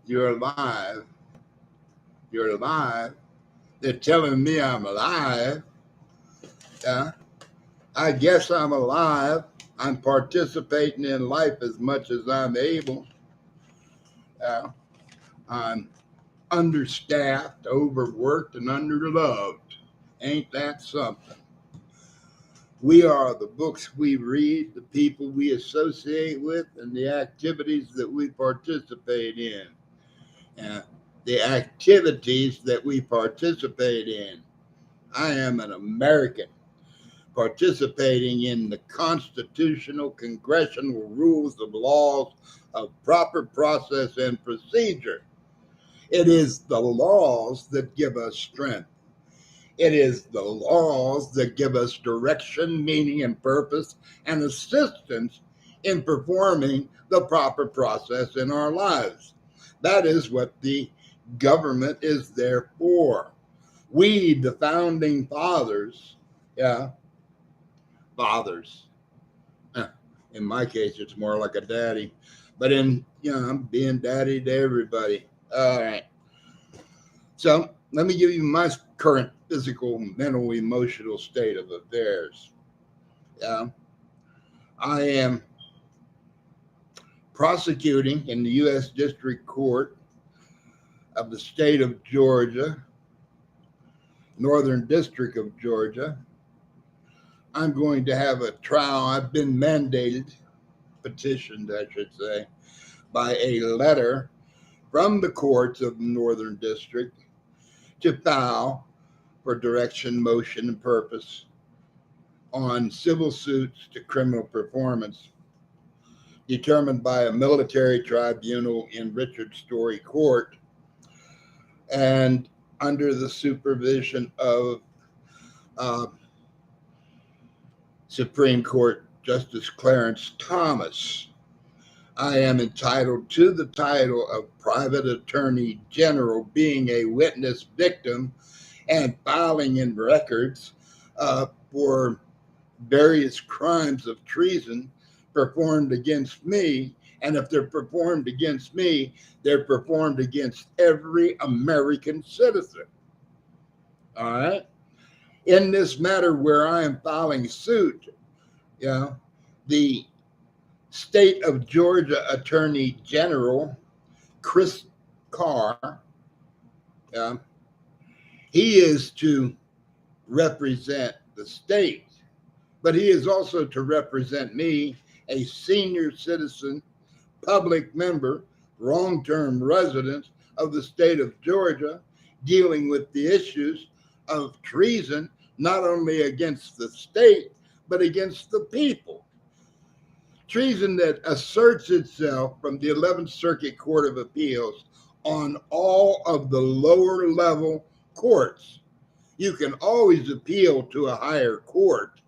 You're alive. You're alive. They're telling me I'm alive. Yeah. I guess I'm alive. I'm participating in life as much as I'm able. Yeah. I'm understaffed, overworked, and underloved. Ain't that something? We are the books we read, the people we associate with, and the activities that we participate in. Uh, the activities that we participate in. I am an American participating in the constitutional congressional rules of laws of proper process and procedure. It is the laws that give us strength. It is the laws that give us direction, meaning, and purpose, and assistance in performing the proper process in our lives. That is what the government is there for. We, the founding fathers, yeah, fathers. In my case, it's more like a daddy. But I'm being daddy to everybody. All right. So let me give you my current physical, mental, emotional state of affairs. Yeah. I am prosecuting in the U.S. District Court of the state of Georgia, Northern District of Georgia. I'm going to have a trial. I've been mandated, petitioned, I should say, by a letter from the courts of the Northern District to file for direction, motion, and purpose on civil suits to criminal performance determined by a military tribunal in Richard Story Court and under the supervision of uh, Supreme Court Justice Clarence Thomas. I am entitled to the title of Private Attorney General, being a witness victim and filing in records for various crimes of treason performed against me. And if they're performed against me, they're performed against every American citizen. All right. In this matter where I am filing suit, yeah, the state of Georgia Attorney General Chris Carr, yeah, he is to represent the state, but he is also to represent me, a senior citizen, public member, long-term resident of the state of Georgia, dealing with the issues of treason, not only against the state, but against the people. Treason that asserts itself from the 11th Circuit Court of Appeals on all of the lower level courts. You can always appeal to a higher court,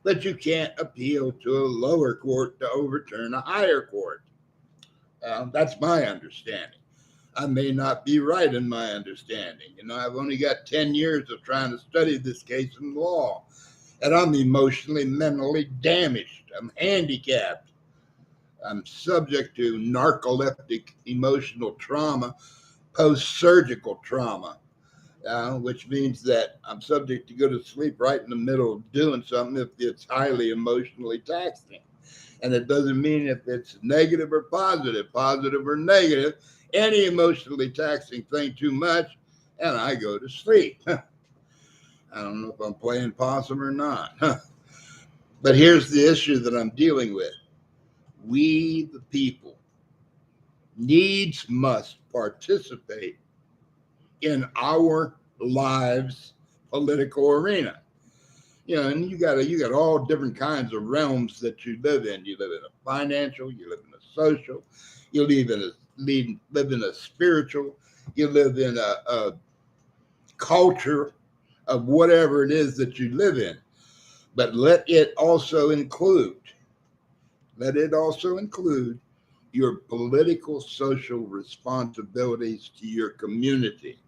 but you can't appeal to a lower court to overturn a higher court. That's my understanding. I may not be right in my understanding. I've only got 10 years of trying to study this case in law, and I'm emotionally, mentally damaged. I'm handicapped. I'm subject to narcoleptic emotional trauma, post-surgical trauma, which means that I'm subject to go to sleep right in the middle of doing something if it's highly emotionally taxing. And it doesn't mean if it's negative or positive or negative, any emotionally taxing thing too much, and I go to sleep. I don't know if I'm playing possum or not. But here's the issue that I'm dealing with. We, the people, needs must participate in our lives political arena. And you got all different kinds of realms that you live in. You live in a financial, you live in a social, you live in a spiritual, you live in a culture of whatever it is that you live in. But let it also include your political social responsibilities to your community.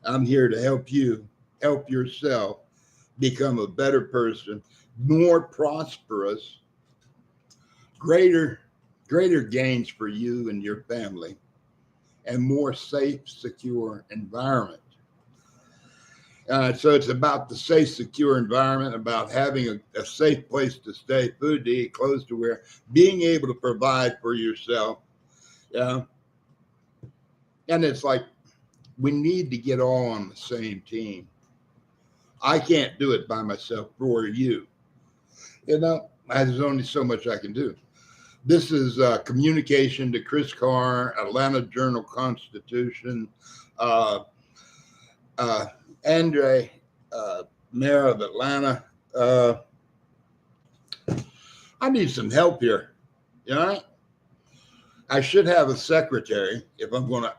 I'm here to help you help yourself become a better person, more prosperous, greater gains for you and your family. and more safe, secure environment. So it's about the safe, secure environment, about having a safe place to stay, food to eat, clothes to wear, being able to provide for yourself. Yeah. And it's like, we need to get all on the same team. I can't do it by myself for you. There's only so much I can do. This is communication to Chris Carr, Atlanta Journal-Constitution, uh, Andre, Mayor of Atlanta. I need some help here. You know, I should have a secretary if I'm going to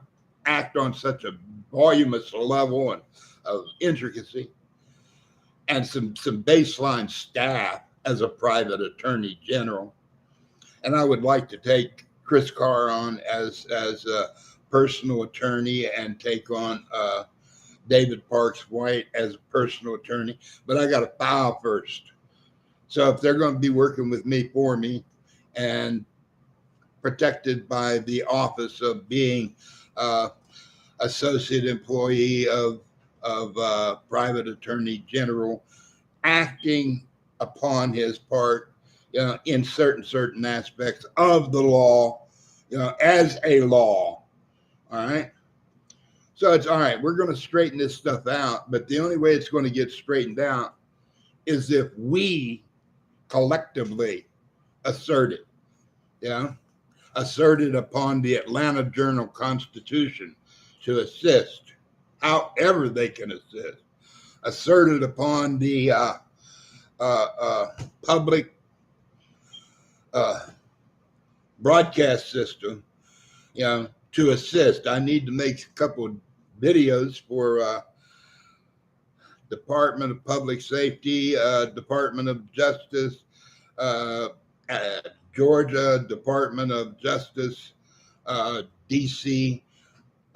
act on such a voluminous level and of intricacy, and some baseline staff as a private attorney general. And I would like to take Chris Carr on as a personal attorney and take on David Parks White as a personal attorney. But I got to file first. So if they're going to be working with me, for me, and protected by the office of being associate employee of private attorney general, acting upon his part, in certain aspects of the law, as a law. All right. So it's all right. We're going to straighten this stuff out, but the only way it's going to get straightened out is if we collectively assert it. Asserted upon the Atlanta Journal-Constitution to assist, however they can assist. Asserted upon the public broadcast system, to assist. I need to make a couple of videos for Department of Public Safety, Department of Justice, Georgia Department of Justice, DC,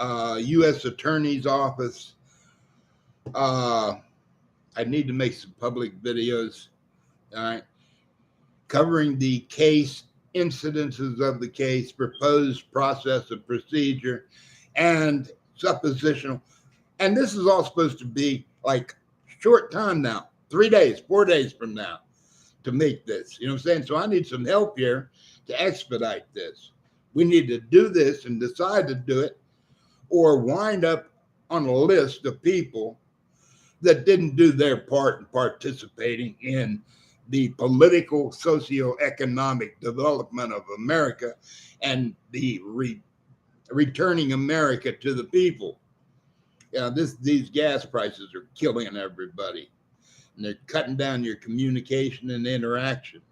U.S. Attorney's Office. I need to make some public videos, all right, covering the case, incidences of the case, proposed process of procedure, and suppositional. And this is all supposed to be like short time now, 3 days, 4 days from now, to make this. You know what I'm saying? So I need some help here to expedite this. We need to do this and decide to do it, or wind up on a list of people that didn't do their part in participating in the political, socio-economic development of America and the returning America to the people. These gas prices are killing everybody, and they're cutting down your communication and interaction.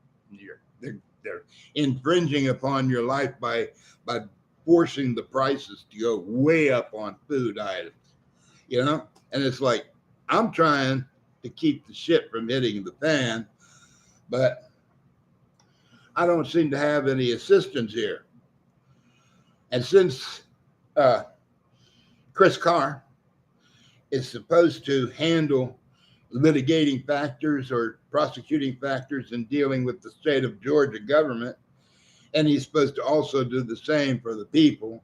They're infringing upon your life by forcing the prices to go way up on food items. And it's like, I'm trying to keep the shit from hitting the fan, but I don't seem to have any assistance here. And since Chris Carr is supposed to handle litigating factors or prosecuting factors in dealing with the state of Georgia government, and he's supposed to also do the same for the people,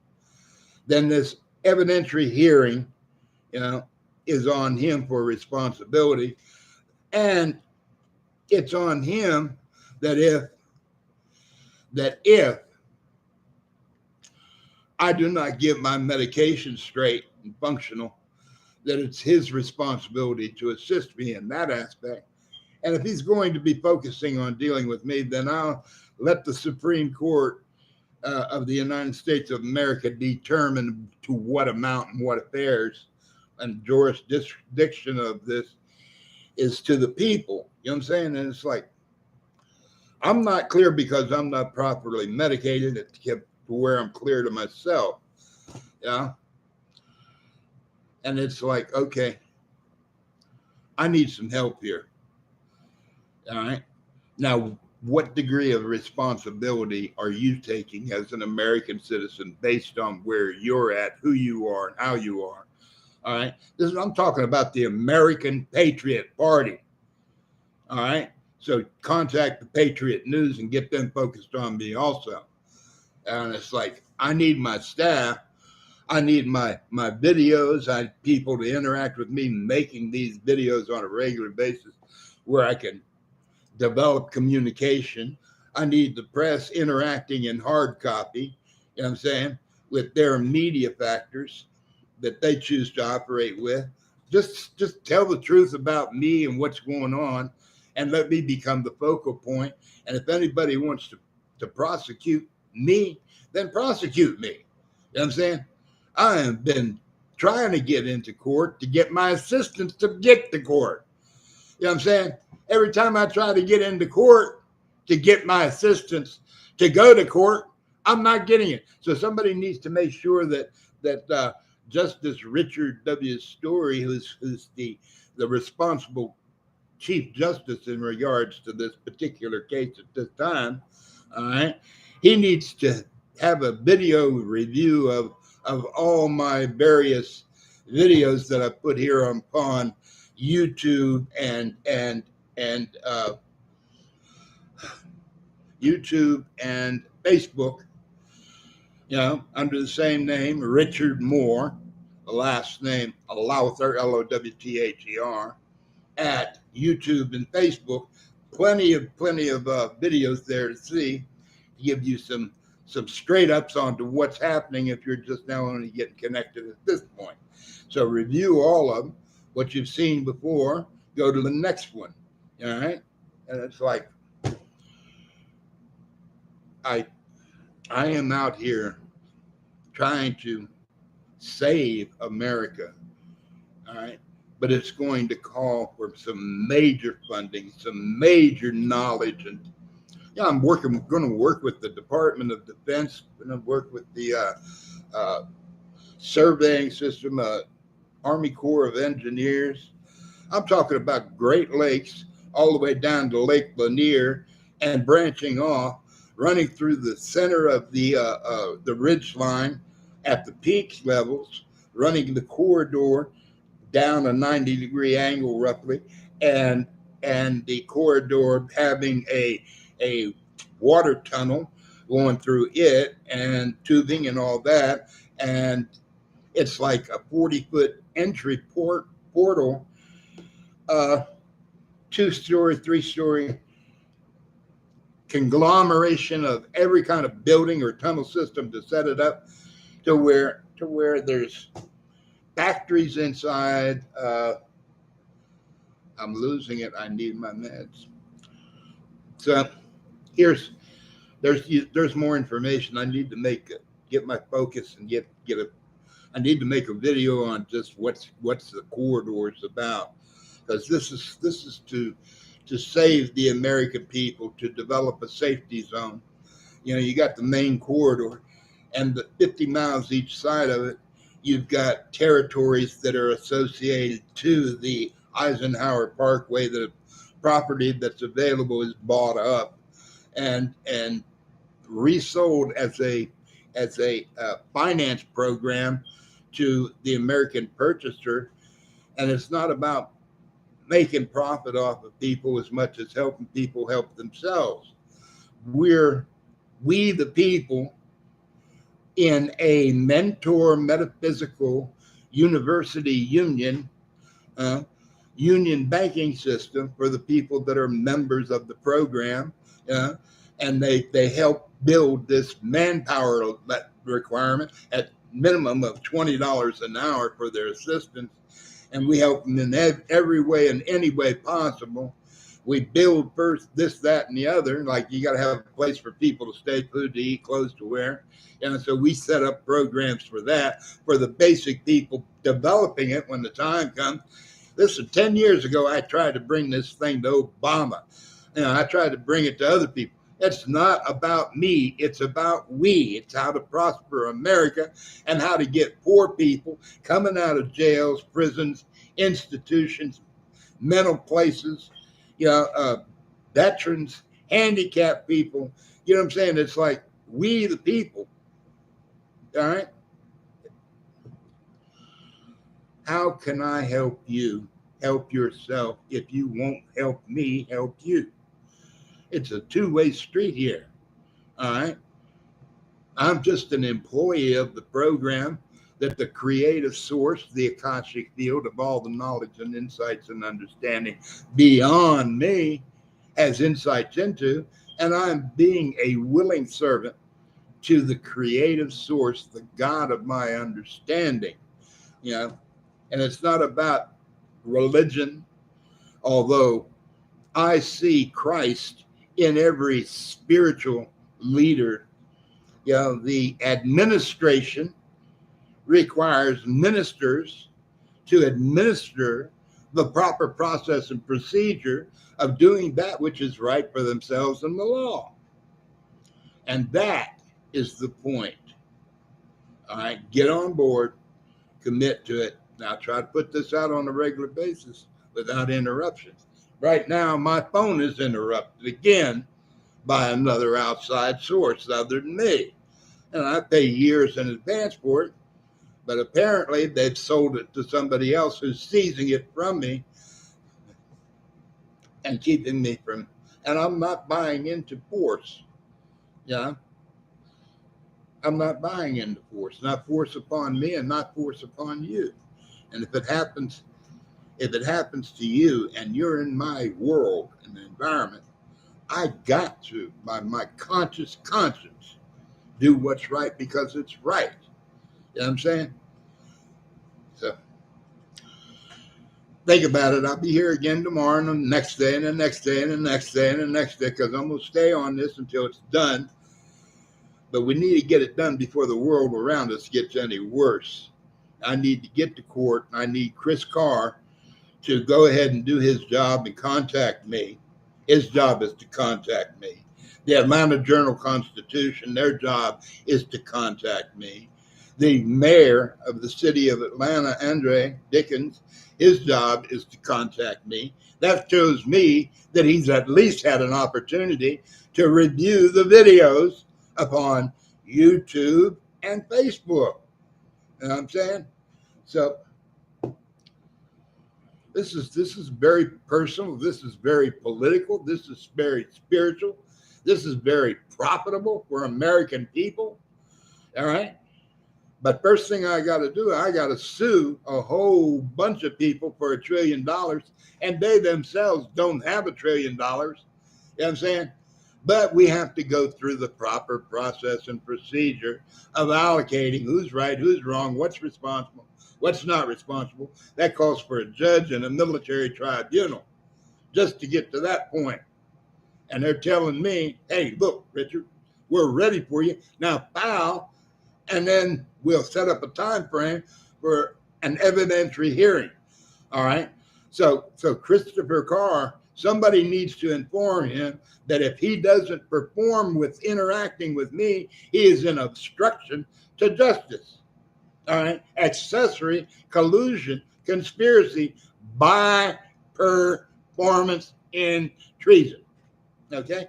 then this evidentiary hearing, is on him for responsibility. And it's on him that if I do not get my medication straight and functional, that it's his responsibility to assist me in that aspect. And if he's going to be focusing on dealing with me, then I'll let the Supreme Court of the United States of America determine to what amount and what affairs and jurisdiction of this is to the people. You know what I'm saying? And it's like, I'm not clear because I'm not properly medicated to where I'm clear to myself. Yeah. And it's like, okay, I need some help here. All right. Now, what degree of responsibility are you taking as an American citizen based on where you're at, who you are, and how you are? All right. I'm talking about the American Patriot Party. All right. So contact the Patriot News and get them focused on me also. And it's like, I need my staff. I need my videos. I need people to interact with me making these videos on a regular basis where I can develop communication. I need the press interacting in hard copy, you know what I'm saying, with their media factors that they choose to operate with. Just tell the truth about me and what's going on and let me become the focal point. And if anybody wants to prosecute me, then prosecute me. You know what I'm saying? I have been trying to get into court to get my assistants to get to court. You know what I'm saying? Every time I try to get into court to get my assistants to go to court, I'm not getting it. So somebody needs to make sure that Justice Richard W. Story, who's the responsible Chief Justice in regards to this particular case at this time, all right, he needs to have a video review of all my various videos that I put here on YouTube and YouTube and Facebook, you know, under the same name, Richard Moore, the last name Lowther, Lowther, at YouTube and Facebook. Plenty of videos there to see, to give you some straight ups onto what's happening if you're just now only getting connected at this point. So review all of them. What you've seen before, go to the next one. All right, and it's like I am out here trying to save America. All right. But it's going to call for some major funding, some major knowledge. And yeah, I'm going to work with the Department of Defense. I'm going to work with the surveying system, Army Corps of Engineers. I'm talking about Great Lakes all the way down to Lake Lanier and branching off, running through the center of the ridge line at the peak levels, running the corridor down a 90-degree angle roughly, and the corridor having a water tunnel going through it and tubing and all that, and it's like a 40-foot entry portal, 2-story, 3-story conglomeration of every kind of building or tunnel system to set it up to where there's factories inside. I'm losing it. I need my meds. So there's more information. I need to get my focus and I need to make a video on just what's the corridors about, because this is to save the American people, to develop a safety zone. You know, you got the main corridor, and the 50 miles each side of it, you've got territories that are associated to the Eisenhower Parkway. The property that's available is bought up and resold as a finance program to the American purchaser. And it's not about making profit off of people as much as helping people help themselves. We the people, in a mentor metaphysical university union banking system for the people that are members of the program, and they help build this manpower requirement at minimum of $20 an hour for their assistance, and we help them in every way and any way possible. We build first this, that, and the other. Like, you got to have a place for people to stay, food to eat, clothes to wear. And so we set up programs for that, for the basic people, developing it when the time comes. Listen, 10 years ago, I tried to bring this thing to Obama. I tried to bring it to other people. It's not about me. It's about we. It's how to prosper America and how to get poor people coming out of jails, prisons, institutions, mental places, veterans, handicapped people. You know what I'm saying? It's like we the people. All right. How can I help you help yourself if you won't help me help you? It's a two-way street here. All right. I'm just an employee of the program. that the creative source, the akashic field of all the knowledge and insights and understanding beyond me, has insights into, and I'm being a willing servant to the creative source, the God of my understanding. You know, and it's not about religion, although I see Christ in every spiritual leader. You know, the administration requires ministers to administer the proper process and procedure of doing that which is right for themselves and the law. And that is the point. All right, get on board, commit to it. Now try to put this out on a regular basis without interruptions. Right now, my phone is interrupted again by another outside source other than me. And I pay years in advance for it, but apparently they've sold it to somebody else who's seizing it from me and keeping me from, and I'm not buying into force. Yeah. I'm not buying into force, not force upon me and not force upon you. And if it happens to you and you're in my world and environment, I got to, by my conscious conscience, do what's right because it's right. You know what I'm saying? So think about it. I'll be here again tomorrow and the next day and the next day and the next day and the next day, because I'm going to stay on this until it's done. But we need to get it done before the world around us gets any worse. I need to get to court. I need Chris Carr to go ahead and do his job and contact me. His job is to contact me. The Atlanta Journal-Constitution, their job is to contact me. The mayor of the city of Atlanta, Andre Dickens, his job is to contact me. That shows me that he's at least had an opportunity to review the videos upon YouTube and Facebook. You know what I'm saying? So this is very personal. This is very political. This is very spiritual. This is very profitable for American people. All right. But first thing I got to do, I got to sue a whole bunch of people for $1 trillion, and they themselves don't have $1 trillion. You know what I'm saying? But we have to go through the proper process and procedure of allocating who's right, who's wrong, what's responsible, what's not responsible. That calls for a judge and a military tribunal just to get to that point. And they're telling me, hey, look, Richard, we're ready for you. Now file, and then we'll set up a time frame for an evidentiary hearing. All right. So Christopher Carr, somebody needs to inform him that if he doesn't perform with interacting with me, he is in obstruction to justice. All right. Accessory, collusion, conspiracy by performance in treason. Okay.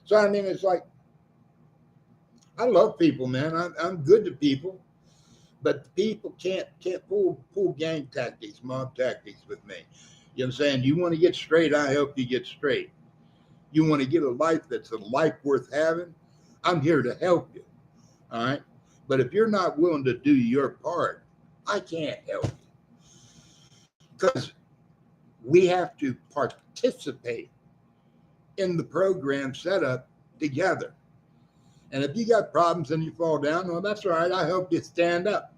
So, I mean, it's like, I love people, man. I'm good to people, but people can't pull gang tactics, mob tactics with me. You know what I'm saying? You want to get straight, I hope you get straight. You want to get a life that's a life worth having, I'm here to help you. All right? But if you're not willing to do your part, I can't help you. Because we have to participate in the program setup together. And if you got problems and you fall down, well, that's all right. I hope you stand up.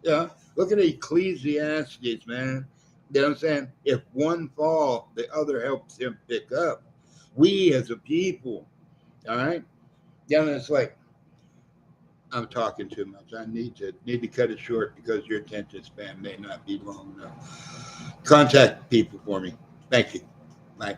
Yeah. Look at Ecclesiastes, man. You know what I'm saying? If one fall, the other helps him pick up. We as a people, all right? Yeah, and it's like, I'm talking too much. I need to cut it short because your attention span may not be long enough. Contact people for me. Thank you. Bye.